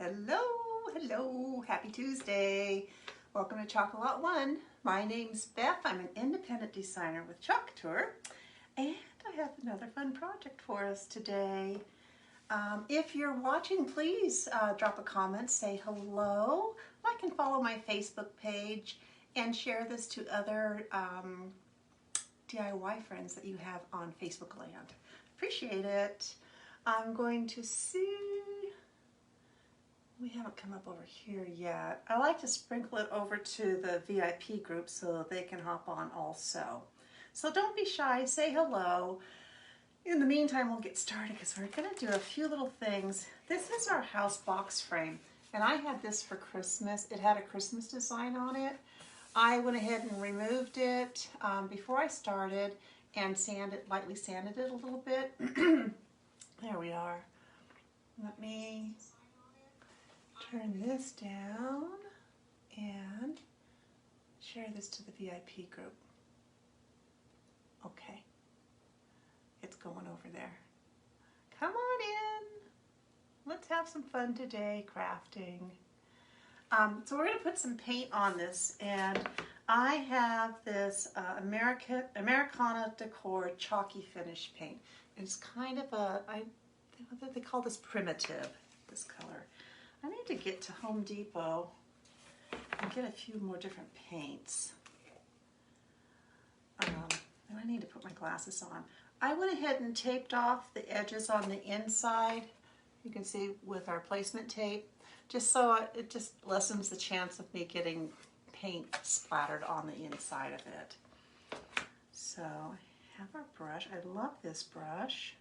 Hello, hello, happy Tuesday. Welcome to Chocolate One. My name's Beth. I'm an independent designer with Chalk Tour, and I have another fun project for us today. If you're watching, please drop a comment, say hello, like and follow my Facebook page, and share this to other DIY friends that you have on Facebook land. Appreciate it. I'm going to see. We haven't come up over here yet. I like to sprinkle it over to the VIP group so they can hop on also. So don't be shy, say hello. In the meantime, we'll get started because we're going to do a few little things. This is our house box frame, and I had this for Christmas. It had a Christmas design on it. I went ahead and removed it before I started and lightly sanded it a little bit. There we are. Let me turn this down and share this to the VIP group. Okay, it's going over there. Come on in. Let's have some fun today crafting. So we're going to put some paint on this, and I have this Americana Decor Chalky Finish paint. It's kind of they call this primitive, this color. I need to get to Home Depot and get a few more different paints. And I need to put my glasses on. I went ahead and taped off the edges on the inside. You can see with our placement tape, just so it just lessens the chance of me getting paint splattered on the inside of it. So I have our brush. I love this brush.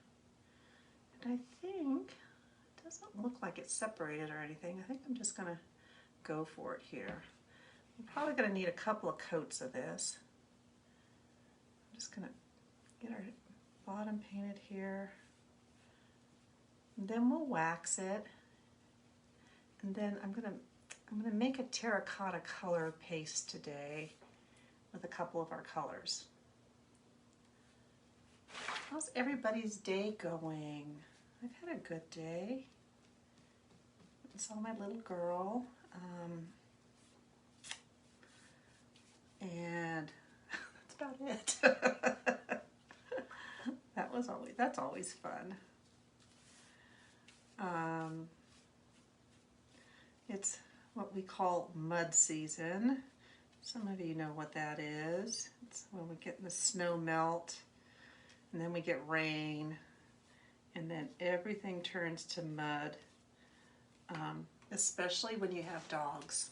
And I think it doesn't look like it's separated or anything. I think I'm just going to go for it here. I'm probably going to need a couple of coats of this. I'm just going to get our bottom painted here. And then we'll wax it. And then I'm gonna make a terracotta color paste today with a couple of our colors. How's everybody's day going? I've had a good day. I saw my little girl, and that's about it. That's always fun. It's what we call mud season. Some of you know what that is. It's when we get the snow melt, and then we get rain, and then everything turns to mud, especially when you have dogs.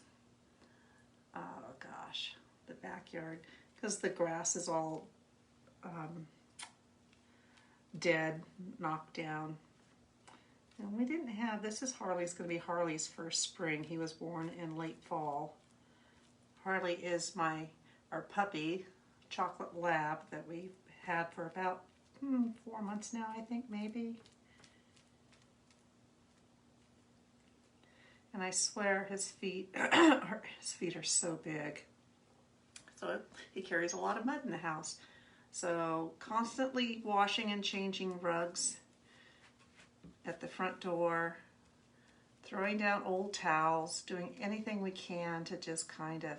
Oh gosh, the backyard, because the grass is all dead, knocked down. And we didn't have, this is Harley's, going to be Harley's first spring. He was born in late fall. Harley is our puppy, chocolate lab, that we've had for about 4 months now, I think, maybe. And I swear his feet are so big. So he carries a lot of mud in the house. So constantly washing and changing rugs at the front door, throwing down old towels, doing anything we can to just kind of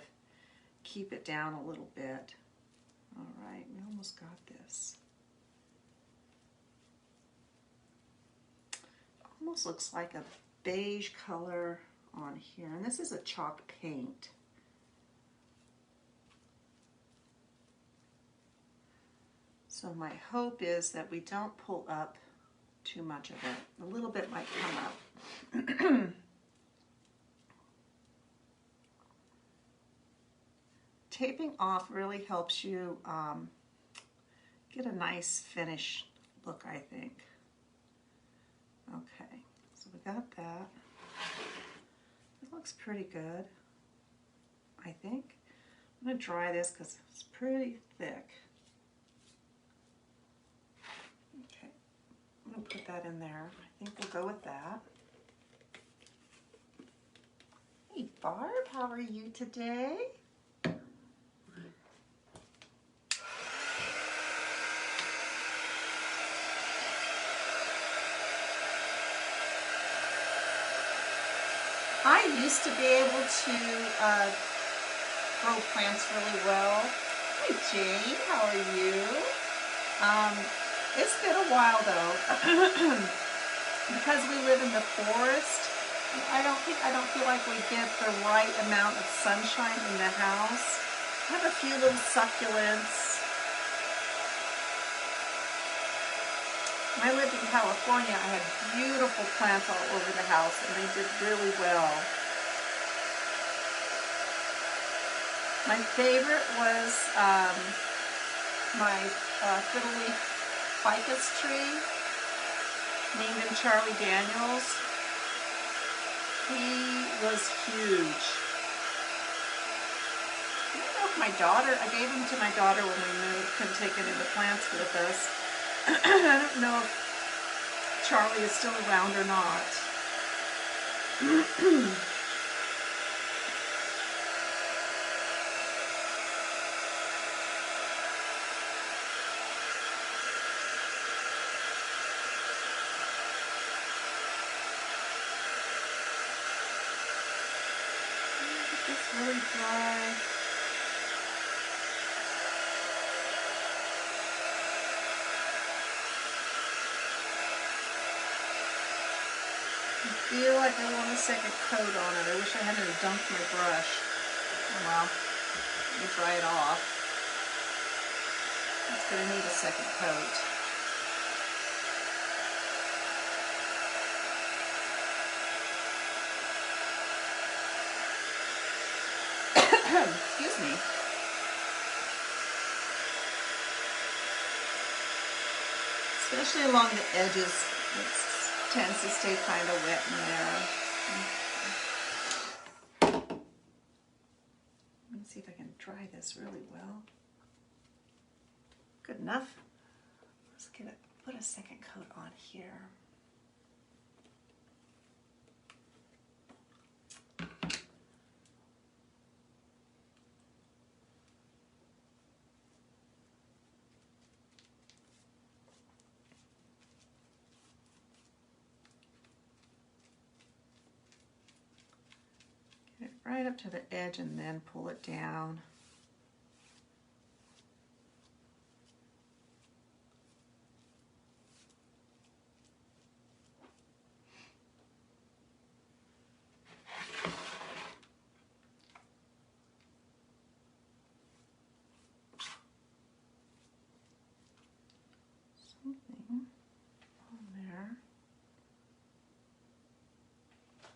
keep it down a little bit. All right, we almost got this. Almost looks like a beige color on here, and this is a chalk paint. So my hope is that we don't pull up too much of it. A little bit might come up. Taping off really helps you get a nice finish look, I think. Okay, so we got that. It looks pretty good, I think. I'm going to dry this because it's pretty thick. I'm going to put that in there. I think we'll go with that. Hey Barb, how are you today? I used to be able to grow plants really well. Hi Jane, how are you? It's been a while though, because we live in the forest. I don't feel like we get the right amount of sunshine in the house. I have a few little succulents. When I lived in California, I had beautiful plants all over the house, and they did really well. My favorite was my fiddle leaf ficus tree, named him Charlie Daniels. He was huge. I don't know if my daughter, I gave him to my daughter when we moved, couldn't take any of the plants with us. I don't know if Charlie is still around or not. It's really dry. I feel like I want a second coat on it. I wish I hadn't dumped my brush. Oh well, let me dry it off. It's going to need a second coat. Excuse me. Especially along the edges, it tends to stay kind of wet in there. Let me see if I can dry this really well. Good enough. Let's put a second coat on here. Get it right up to the edge and then pull it down.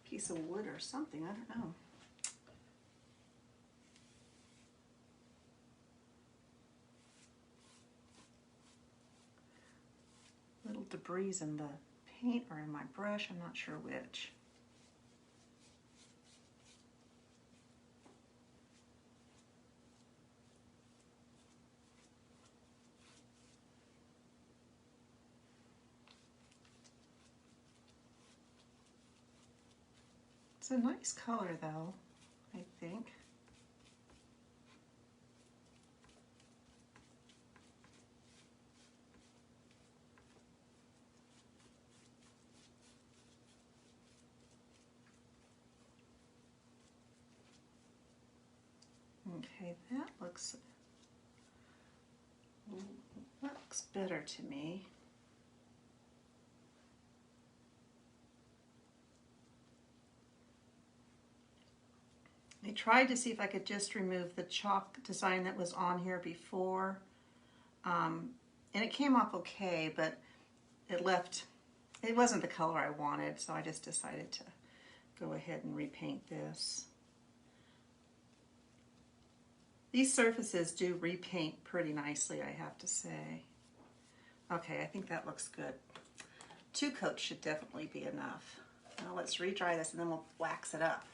Piece of wood or something, I don't know. Little debris in the paint or in my brush, I'm not sure which. It's a nice color though, I think. Okay, that looks better to me. I tried to see if I could just remove the chalk design that was on here before, and it came off okay, but it wasn't the color I wanted, so I just decided to go ahead and repaint this. These surfaces do repaint pretty nicely, I have to say. Okay, I think that looks good. 2 coats should definitely be enough. Now let's redry this and then we'll wax it up.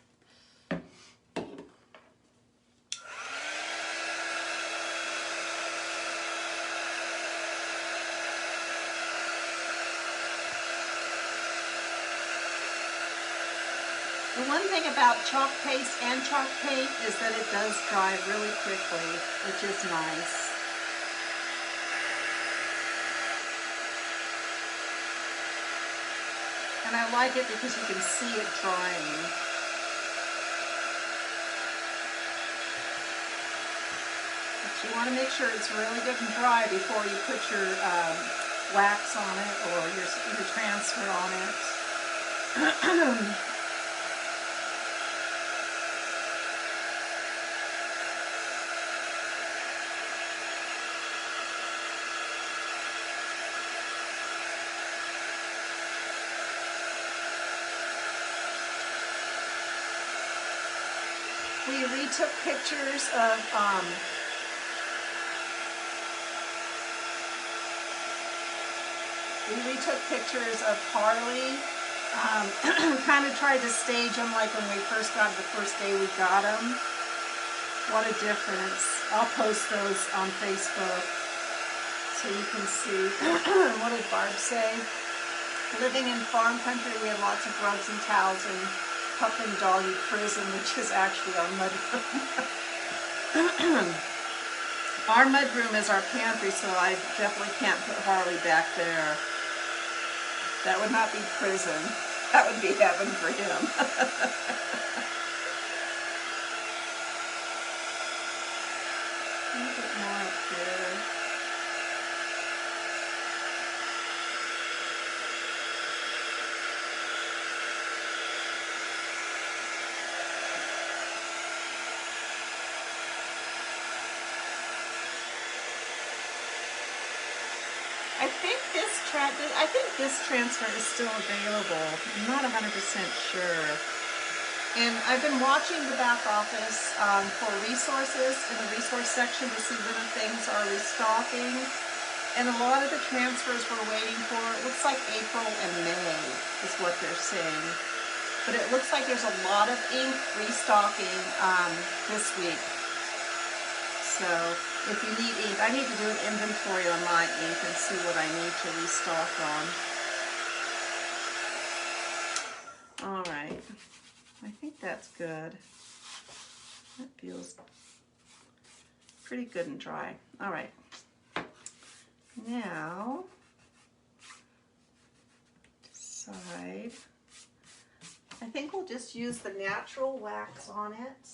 The one thing about chalk paste and chalk paint is that it does dry really quickly, which is nice. And I like it because you can see it drying. You want to make sure it's really good and dry before you put your wax on it or your transfer on it. We retook pictures of Harley. Kind of tried to stage them like when we first got the first day we got them. What a difference. I'll post those on Facebook so you can see. What did Barb say? Living in farm country, we have lots of rugs and towels and pup and doggy prison, which is actually our mudroom. Our mudroom is our pantry, so I definitely can't put Harley back there. That would not be prison. That would be heaven for him. A little bit more up here. I think this transfer is still available. I'm not 100% sure. And I've been watching the back office for resources in the resource section to see when things are restocking. And a lot of the transfers we're waiting for, it looks like April and May is what they're saying. But it looks like there's a lot of ink restocking this week. So if you need ink, I need to do an inventory on my ink and see what I need to restock on. All right, I think that's good. That feels pretty good and dry. All right, now side. I think we'll just use the natural wax on it.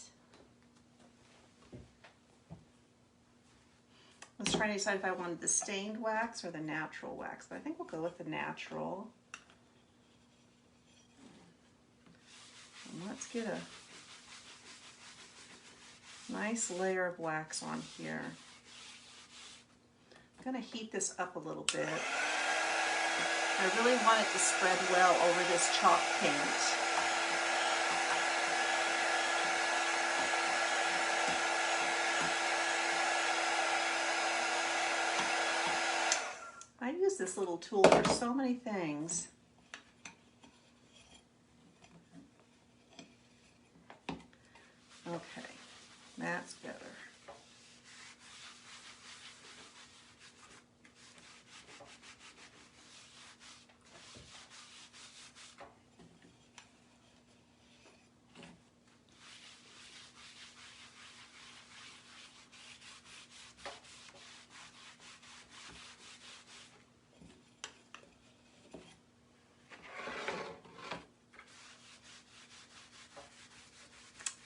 I was trying to decide if I wanted the stained wax or the natural wax, but I think we'll go with the natural. And let's get a nice layer of wax on here. I'm going to heat this up a little bit. I really want it to spread well over this chalk paint. I use this little tool for so many things. Okay, that's better.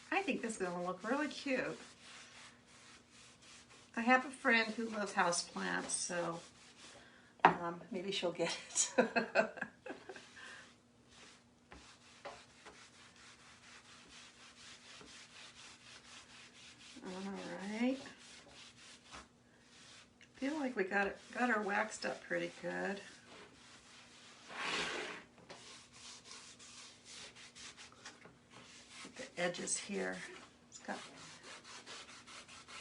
I think this is going to look really cute. I have a friend who loves houseplants, so maybe she'll get it. All right. I feel like we got her waxed up pretty good. The edges here, it's got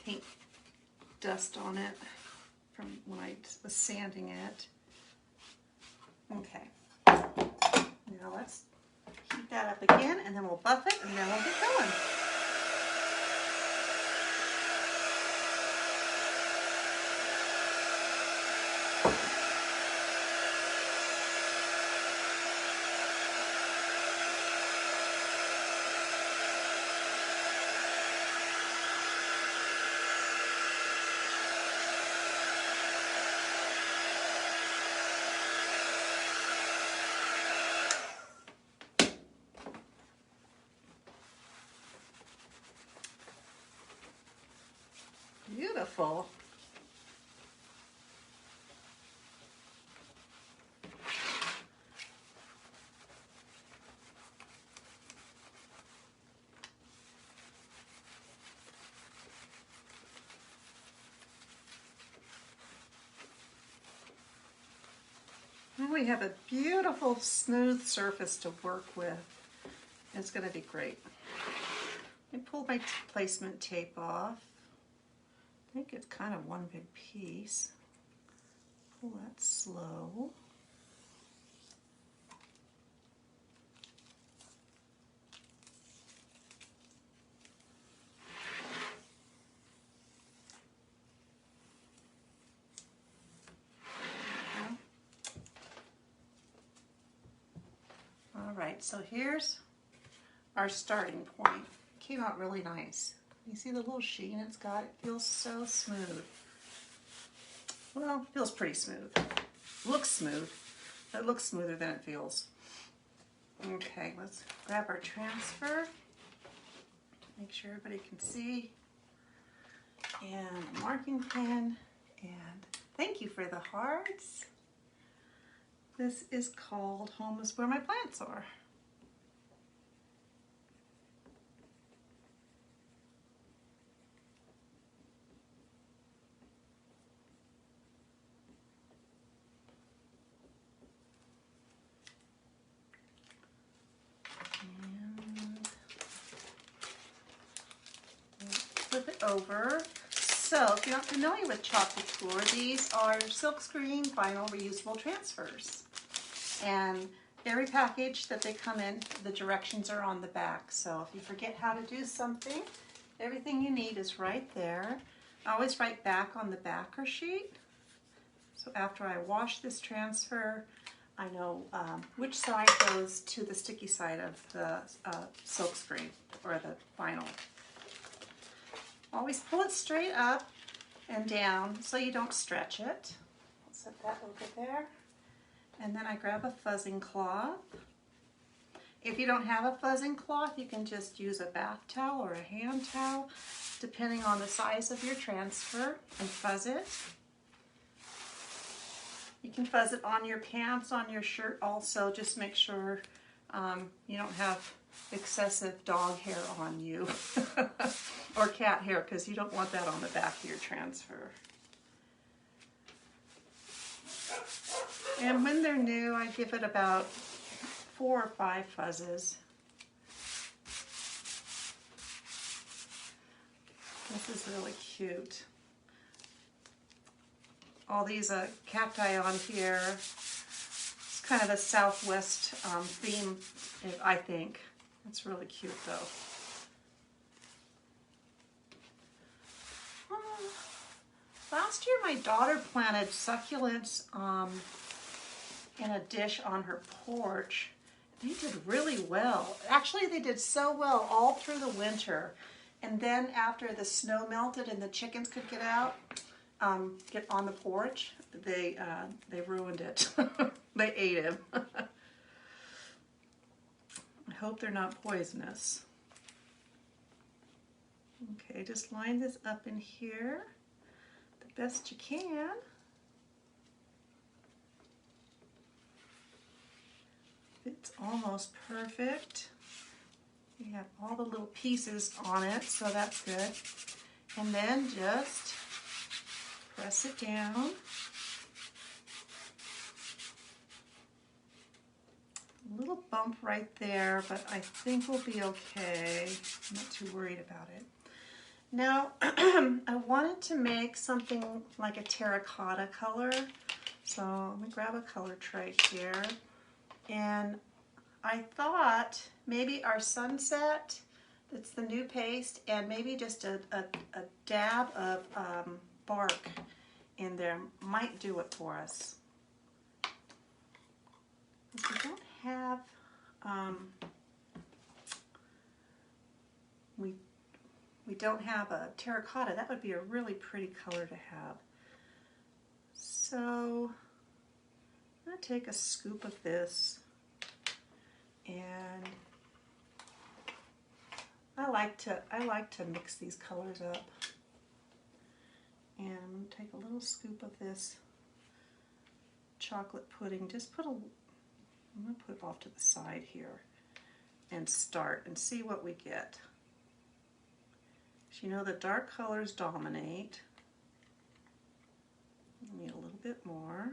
paint dust on it from when I was sanding it. Okay, now let's heat that up again and then we'll buff it and then we'll get going. beautiful. Now we have a beautiful smooth surface to work with. It's going to be great. I pulled my placement tape off. I think it's kind of one big piece. Pull that slow. All right, so here's our starting point. It came out really nice. You see the little sheen it's got? It feels so smooth. Well, it feels pretty smooth. Looks smooth. It looks smoother than it feels. Okay, let's grab our transfer. Make sure everybody can see. And a marking pen. And thank you for the hearts. This is called Home is Where My Plants Are. Flip it over. So, if you're not familiar with Chocolate Tour, these are silkscreen vinyl reusable transfers. And every package that they come in, the directions are on the back. So if you forget how to do something, everything you need is right there. I always write back on the backer sheet. So after I wash this transfer, I know which side goes to the sticky side of the silkscreen or the vinyl. Always pull it straight up and down so you don't stretch it. I'll set that over there. And then I grab a fuzzing cloth. If you don't have a fuzzing cloth, you can just use a bath towel or a hand towel, depending on the size of your transfer, and fuzz it. You can fuzz it on your pants, on your shirt also. Just make sure you don't have excessive dog hair on you or cat hair, because you don't want that on the back of your transfer. And when they're new, I give it about 4 or 5 fuzzes. This is really cute. All these cacti on here. It's kind of a Southwest theme, I think. It's really cute though. Last year my daughter planted succulents in a dish on her porch. They did really well. Actually, they did so well all through the winter. And then after the snow melted and the chickens could get out, get on the porch, they ruined it. They ate him. I hope they're not poisonous. Okay, just line this up in here the best you can. It's almost perfect. We have all the little pieces on it, so that's good. And then just press it down. A little bump right there, but I think we'll be okay. I'm not too worried about it. Now, I wanted to make something like a terracotta color. So let me grab a color tray here. And I thought maybe our sunset, that's the new paste, and maybe just a dab of bark in there might do it for us. If we don't have, we don't have a terracotta, that would be a really pretty color to have. So I'm going to take a scoop of this, and I like to mix these colors up. And I'm going to take a little scoop of this chocolate pudding. I'm going to put it off to the side here and start and see what we get. So you know the dark colors dominate. We need a little bit more.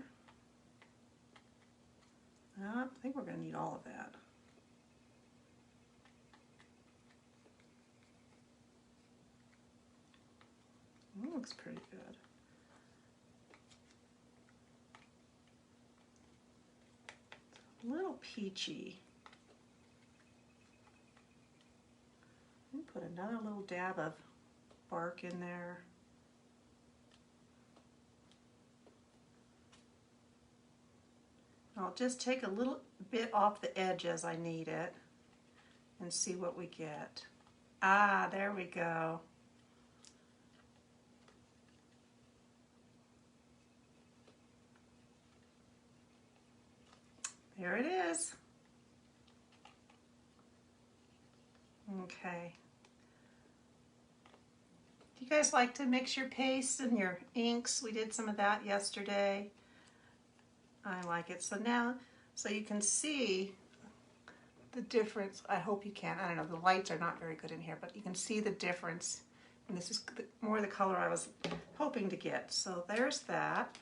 I think we're going to need all of that. That looks pretty good. It's a little peachy. Put another little dab of bark in there. I'll just take a little bit off the edge as I need it and see what we get. Ah, there we go. There it is. Okay. Do you guys like to mix your paste and your inks? We did some of that yesterday. I like it. So now, so you can see the difference. I hope you can. I don't know, the lights are not very good in here, but you can see the difference. And this is more the color I was hoping to get. So there's that.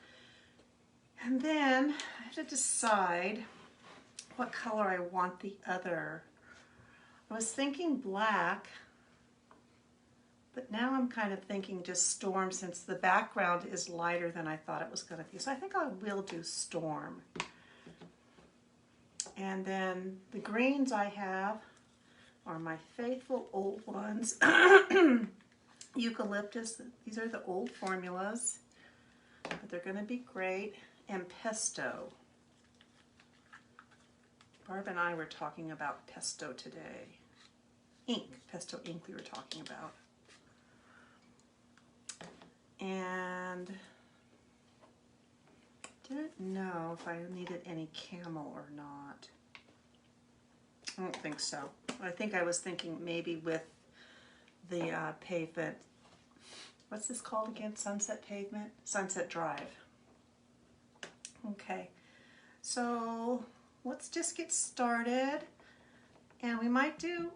And then I have to decide what color I want the other. I was thinking black, but now I'm kind of thinking just Storm, since the background is lighter than I thought it was going to be. So I think I will do Storm. And then the greens I have are my faithful old ones. Eucalyptus, these are the old formulas, but they're going to be great. And Pesto. Barb and I were talking about Pesto today. Pesto ink we were talking about. And didn't know if I needed any camel or not. I don't think so. I think I was thinking maybe with the pavement. What's this called again? Sunset Pavement? Sunset Drive. Okay, so let's just get started. And we might do,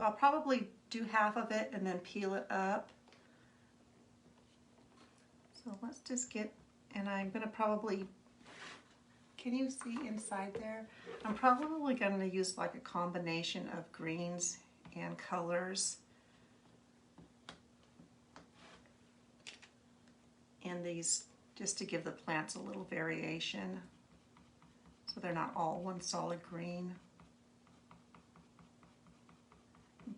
I'll probably do half of it and then peel it up. So let's just get, and I'm going to probably, can you see inside there? I'm probably going to use like a combination of greens and colors. And these, just to give the plants a little variation, so they're not all one solid green.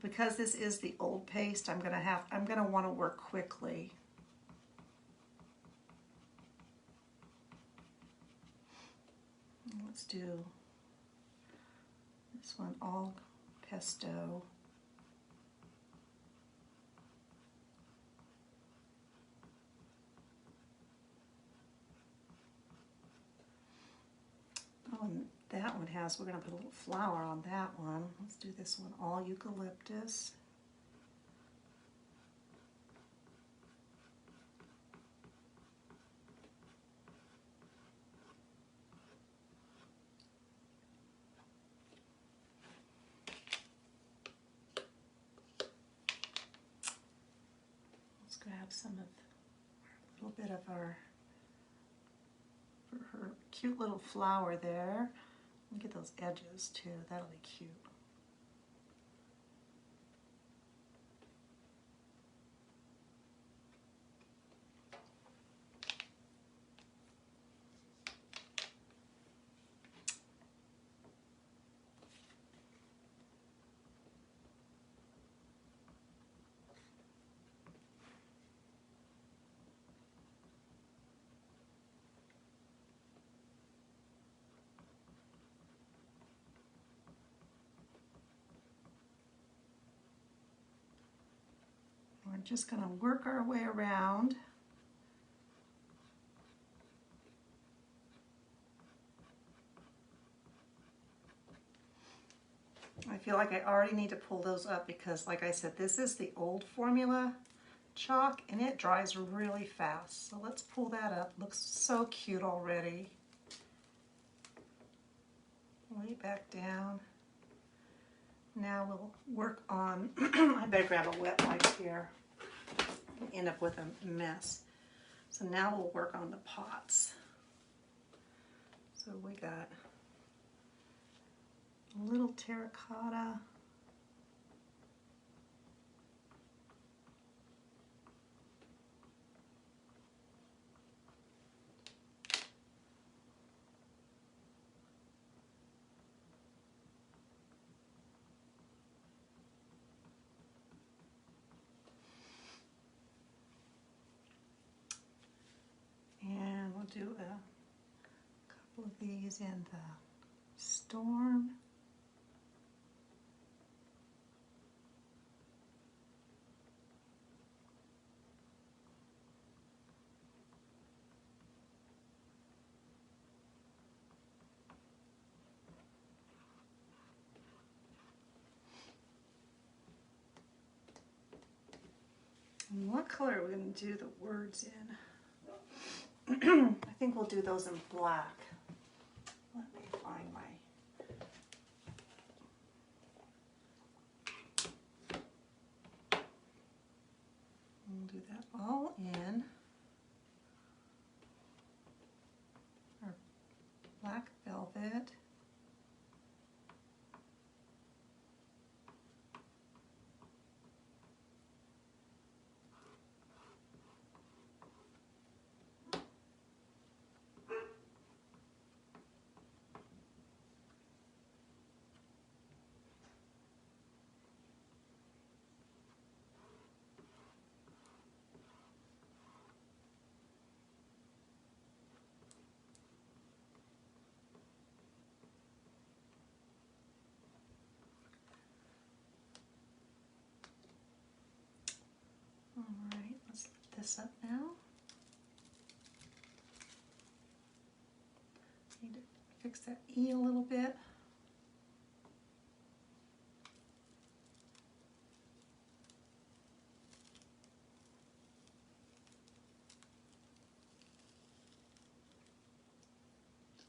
Because this is the old paste, I'm gonna want to work quickly. Let's do this one all Pesto. Oh, and that one has, we're going to put a little flower on that one. Let's do this one all Eucalyptus. Let's grab some of, a little bit of our, for her cute little flower there. Look at those edges too, that'll be cute. We're just going to work our way around. I feel like I already need to pull those up because, like I said, this is the old formula chalk, and it dries really fast. So let's pull that up. Looks so cute already. Way back down. Now we'll work on, I better grab a wet wipe here. End up with a mess. So now we'll work on the pots. So we got a little terracotta. And we'll do a couple of these in the storm. And what color are we going to do the words in? I think we'll do those in black. Let me find my... We'll do that all in our black velvet. Alright, let's lift this up now. Need to fix that E a little bit.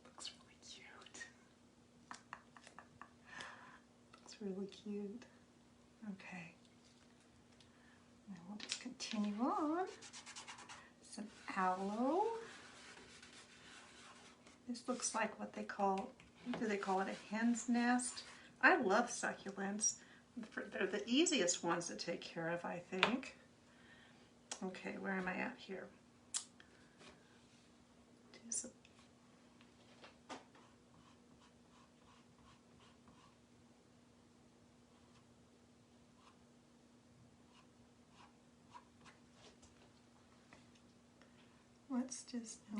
Looks really cute. Looks really cute. Okay. Now we'll just continue on. Some aloe. This looks like what they call, do they call it a hen's nest? I love succulents. They're the easiest ones to take care of, I think. Okay, where am I at here? Do some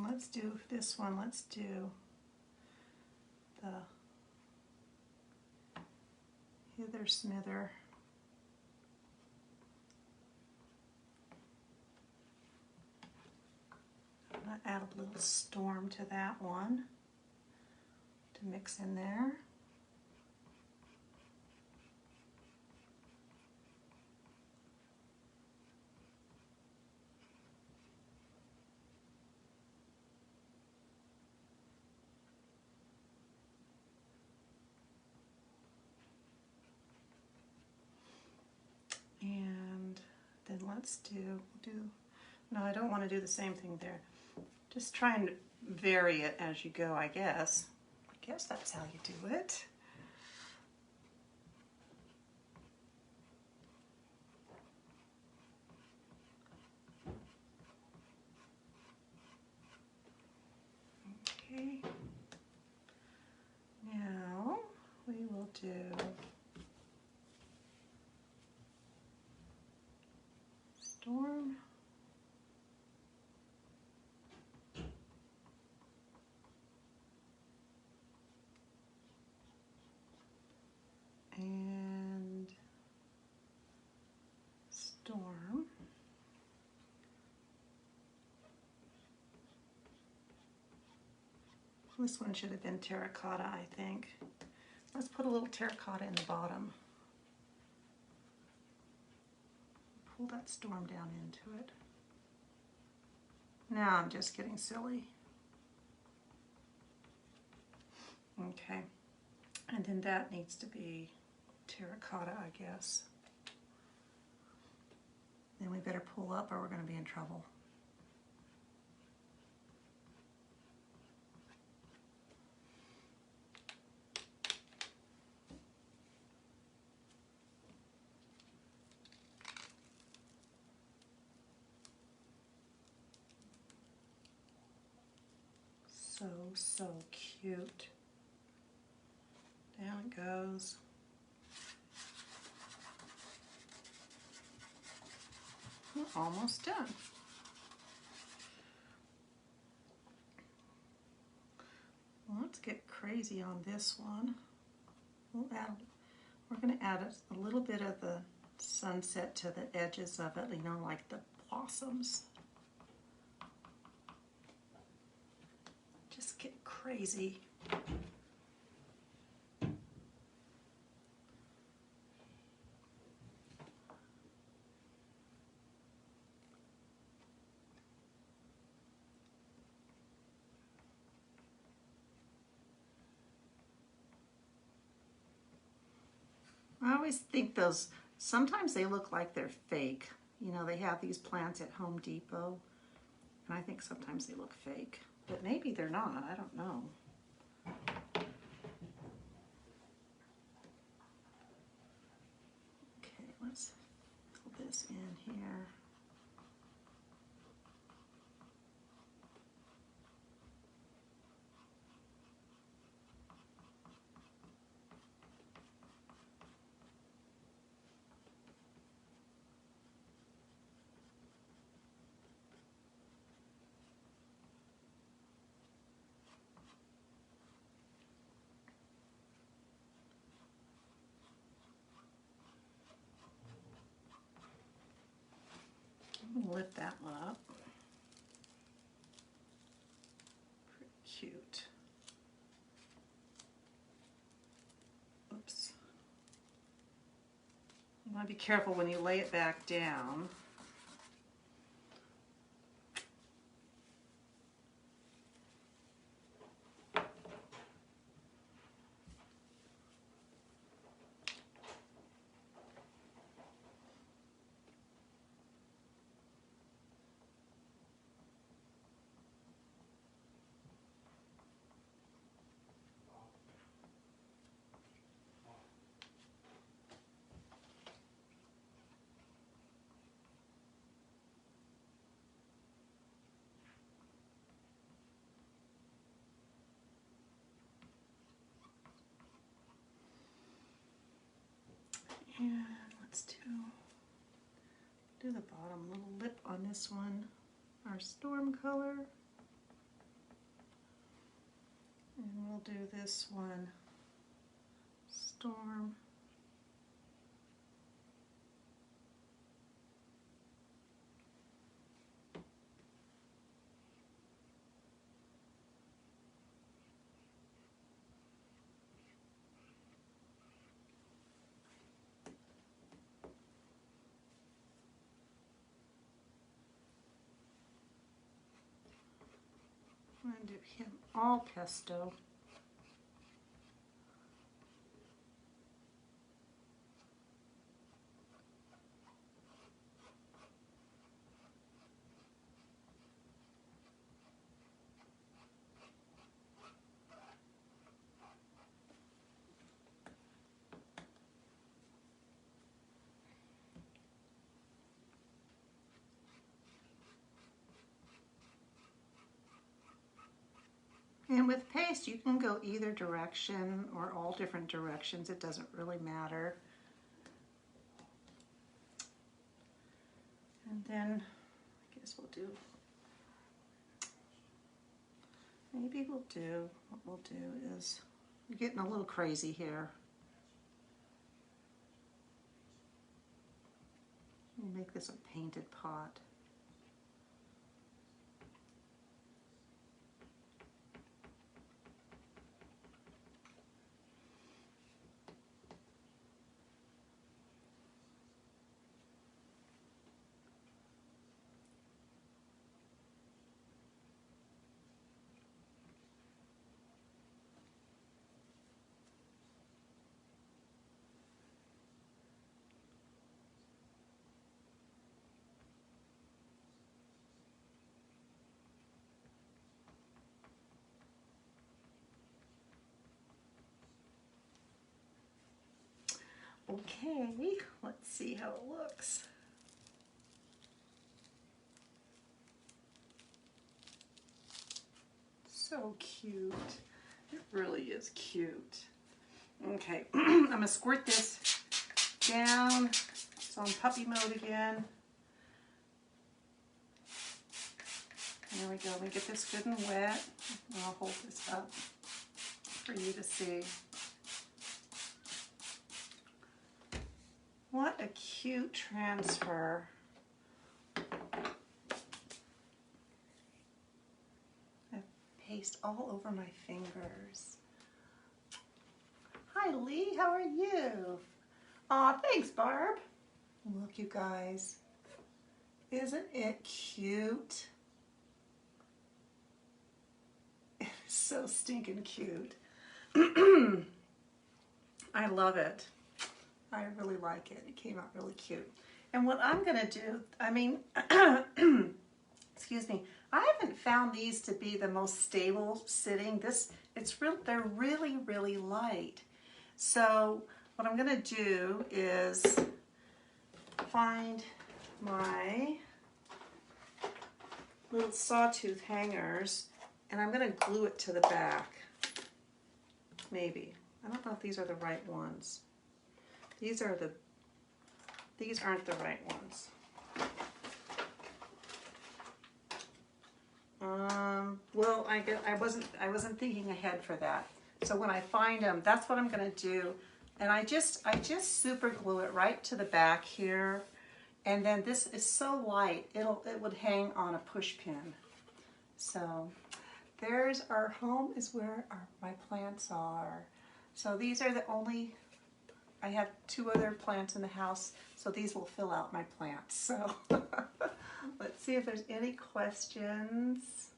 let's do this one. Let's do the hither smither. I'm going to add a little storm to that one to mix in there. And then let's do, no, I don't want to do the same thing there. Just try and vary it as you go, I guess. I guess that's how you do it. Okay. Now we will do storm. And storm. This one should have been terracotta, I think. Let's put a little terracotta in the bottom. pull that storm down into it. Now I'm just getting silly. Okay, and then that needs to be terracotta, I guess. Then we better pull up or we're going to be in trouble. So cute. Down it goes. We're almost done. Well, let's get crazy on this one. We're going to add a little bit of the sunset to the edges of it, you know, like the blossoms. Just get crazy. I always think those, sometimes they look like they're fake. You know, they have these plants at Home Depot, and I think sometimes they look fake. But maybe they're not, I don't know. Okay, let's put this in here. Lift that one up. Pretty cute. Oops. You want to be careful when you lay it back down. And let's do the bottom little lip on this one, our storm color. And we'll do this one, storm. I'm going to do him all pesto. And with paste, you can go either direction or all different directions. It doesn't really matter. And then I guess what we'll do is, we're getting a little crazy here. We'll make this a painted pot. Okay, let's see how it looks. So cute. It really is cute. Okay, I'm gonna squirt this down. It's on puppy mode again. There we go. Let me get this good and wet. I'll hold this up for you to see. What a cute transfer. I have paste all over my fingers. Hi Lee, how are you? Aw, thanks Barb. Look you guys. Isn't it cute? It's so stinking cute. I love it. I really like it. It came out really cute. And what I'm gonna do, I mean, excuse me, I haven't found these to be the most stable sitting. They're really, really light. So what I'm gonna do is find my little sawtooth hangers and I'm gonna glue it to the back. Maybe. I don't know if these are the right ones. These aren't the right ones. Well, I wasn't thinking ahead for that. So when I find them, that's what I'm gonna do. And I just super glue it right to the back here. And then this is so light, it would hang on a push pin. So there's our home is where my plants are. So these are the only, I have 2 other plants in the house, so these will fill out my plants. So let's see if there's any questions.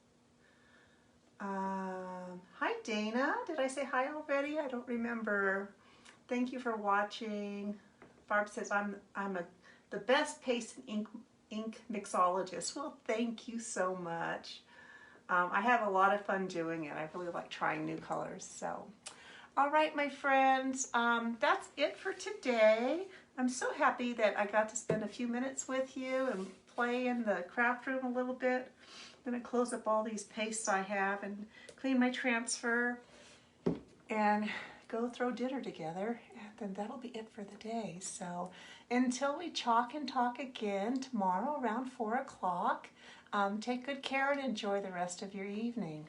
Hi Dana, did I say hi already? I don't remember. Thank you for watching. Barb says I'm the best paste and ink mixologist. Well, thank you so much. I have a lot of fun doing it. I really like trying new colors. So, all right, my friends, that's it for today. I'm so happy that I got to spend a few minutes with you and play in the craft room a little bit. I'm gonna close up all these pastes I have and clean my transfer and go throw dinner together, and then that'll be it for the day. So until we chalk and talk again tomorrow around 4 o'clock, take good care and enjoy the rest of your evening.